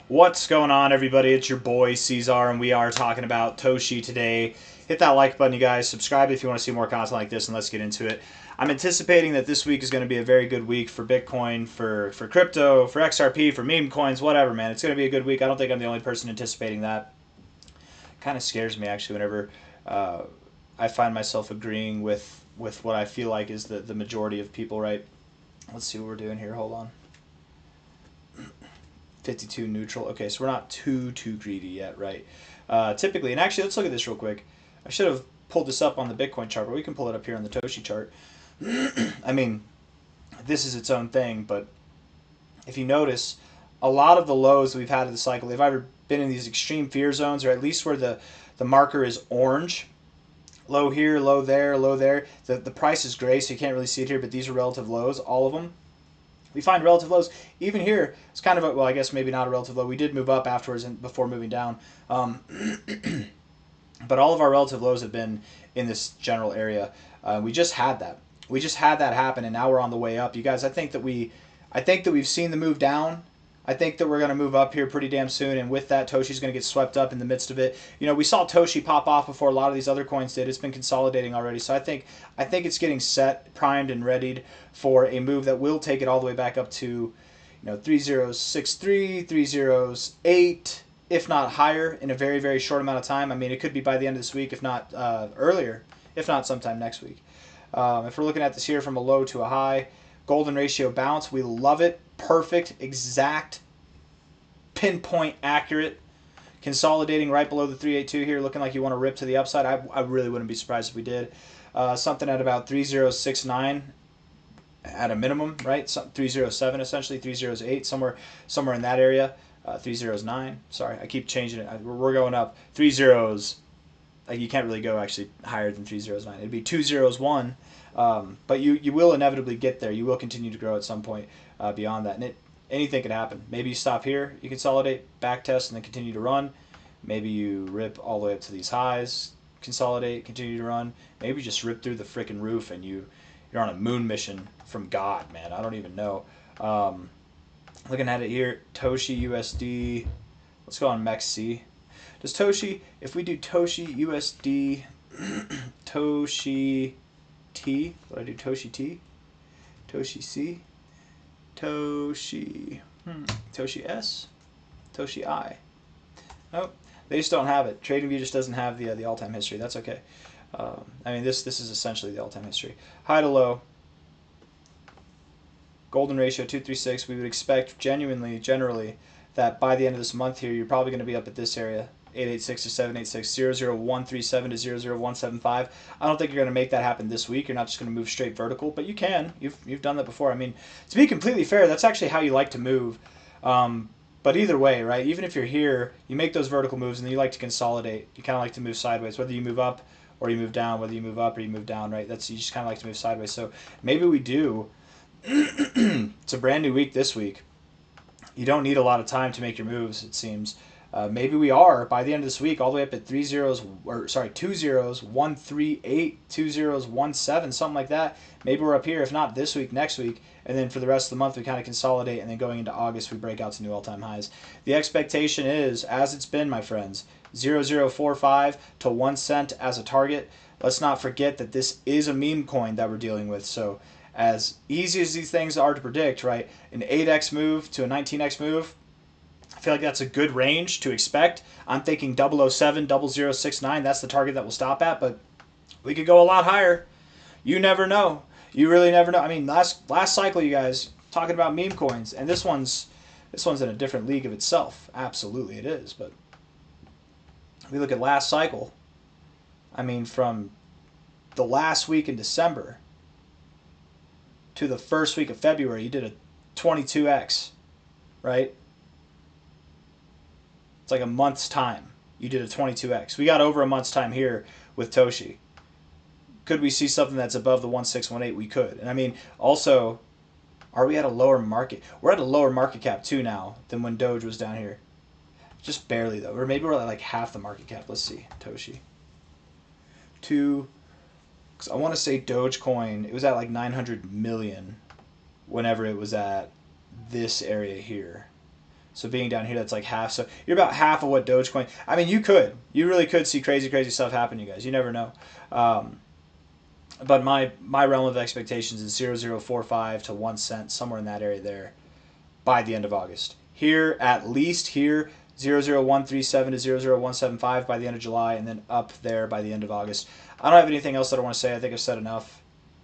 What's going on, everybody? It's your boy C-Zar, and we are talking about Toshi today. Hit that like button, you guys. Subscribe if you want to see more content like this, and let's get into it. I'm anticipating that this week is going to be a very good week for Bitcoin, for crypto, for XRP, for meme coins, whatever, man. It's going to be a good week. I don't think I'm the only person anticipating that. Kind of scares me, actually, whenever I find myself agreeing with what I feel like is the majority of people, right? Let's see what we're doing here. Hold on. 52 neutral. Okay, so we're not too greedy yet, right? Typically, and actually, let's look at this real quick. I should have pulled this up on the Bitcoin chart, but we can pull it up here on the Toshi chart. I mean, this is its own thing, but if you notice, a lot of the lows that we've had of the cycle, they've either been in these extreme fear zones, or at least where the marker is orange. Low here, low there, low there. The price is gray, so you can't really see it here, but these are relative lows, all of them. We find relative lows. Even here, it's kind of a, well, I guess maybe not a relative low. We did move up afterwards and before moving down. But all of our relative lows have been in this general area. We just had that. We just had that happen, and now we're on the way up. You guys, I think that we've seen the move down. I think that we're going to move up here pretty damn soon, and with that, Toshi's going to get swept up in the midst of it. You know, we saw Toshi pop off before a lot of these other coins did. It's been consolidating already, so I think it's getting set, primed, and readied for a move that will take it all the way back up to, 3063, 308, if not higher, in a very, very short amount of time. I mean, it could be by the end of this week, if not earlier, if not sometime next week. If we're looking at this here from a low to a high, golden ratio bounce, we love it. Perfect, exact, pinpoint accurate, consolidating right below the 382 here, looking like you want to rip to the upside. I really wouldn't be surprised if we did. Something at about 3069 at a minimum, right? 307 essentially, 308, somewhere in that area. 309, sorry, I keep changing it. We're going up. 3 zeros, like you can't really go actually higher than 309. It'd be 201. But you will inevitably get there. You will continue to grow at some point beyond that. And anything could happen. Maybe you stop here, you consolidate, back test, and then continue to run. Maybe you rip all the way up to these highs, consolidate, continue to run. Maybe you just rip through the freaking roof and you're on a moon mission from God, man. I don't even know. Looking at it here, Toshi USD. Let's go on MEXC. Does Toshi, if we do Toshi USD, Toshi T, what do I do? Toshi T, Toshi C, Toshi, Toshi S, Toshi I. Oh, they just don't have it. TradingView just doesn't have the all-time history. That's okay. I mean, this is essentially the all-time history. High to low. Golden ratio 236. We would expect generally, that by the end of this month here, you're probably going to be up at this area. 886 to 786, 00137 to 00175. I don't think you're going to make that happen this week. You're not just going to move straight vertical, but you can. You've done that before. I mean, to be completely fair, that's actually how you like to move. But either way, right, even if you're here, you make those vertical moves and then you like to consolidate. You kind of like to move sideways, whether you move up or you move down, whether you move up or you move down, right? You just kind of like to move sideways. So maybe we do. It's a brand new week this week. You don't need a lot of time to make your moves, it seems. Maybe we are by the end of this week all the way up at 2 zeros, 138, 2 zeros, 17, something like that. Maybe we're up here, if not this week, next week, and then for the rest of the month we kind of consolidate, and then going into August we break out to new all-time highs. The expectation is, as it's been, my friends, 0045 to 1 cent as a target. Let's not forget that this is a meme coin that we're dealing with, so as easy as these things are to predict, right, an 8x move to a 19x move, I feel like that's a good range to expect. I'm thinking 007, 0069, that's the target that we'll stop at, but we could go a lot higher. You never know. You really never know. I mean, last cycle, you guys, talking about meme coins, and this one's in a different league of itself. Absolutely it is, but we look at last cycle, I mean, from the last week in December to the first week of February, you did a 22x, right? It's like a month's time. You did a 22x. We got over a month's time here with Toshi. Could we see something that's above the 1618? We could. And I mean, also, are we at a lower market? We're at a lower market cap too now than when Doge was down here. Just barely though. Or maybe we're at like half the market cap. Let's see. Toshi. Because I want to say Dogecoin, it was at like 900 million whenever it was at this area here. So being down here, that's like half. So you're about half of what Dogecoin. I mean, you really could see crazy, crazy stuff happen, you guys. You never know. But my realm of expectations is 0.0045 to 1 cent, somewhere in that area there, by the end of August. Here, at least here, 0.0137 to 0.0175 by the end of July, and then up there by the end of August. I don't have anything else that I want to say. I think I've said enough.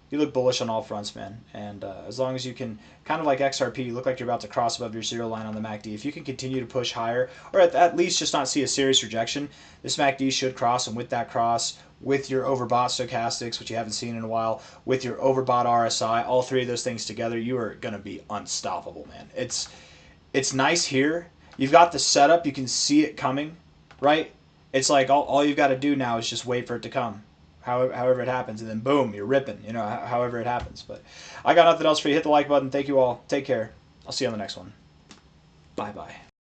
You look bullish on all fronts, man. And as long as you can, kind of like XRP, you look like you're about to cross above your zero line on the MACD. If you can continue to push higher, or at least just not see a serious rejection, this MACD should cross. And with that cross, with your overbought stochastics, which you haven't seen in a while, with your overbought RSI, all three of those things together, you are going to be unstoppable, man. It's nice here. You've got the setup. You can see it coming, right? It's like all you've got to do now is just wait for it to come. However it happens, and then boom, you're ripping, however it happens. But I got nothing else for you. Hit the like button. Thank you all. Take care. I'll see you on the next one. Bye-bye.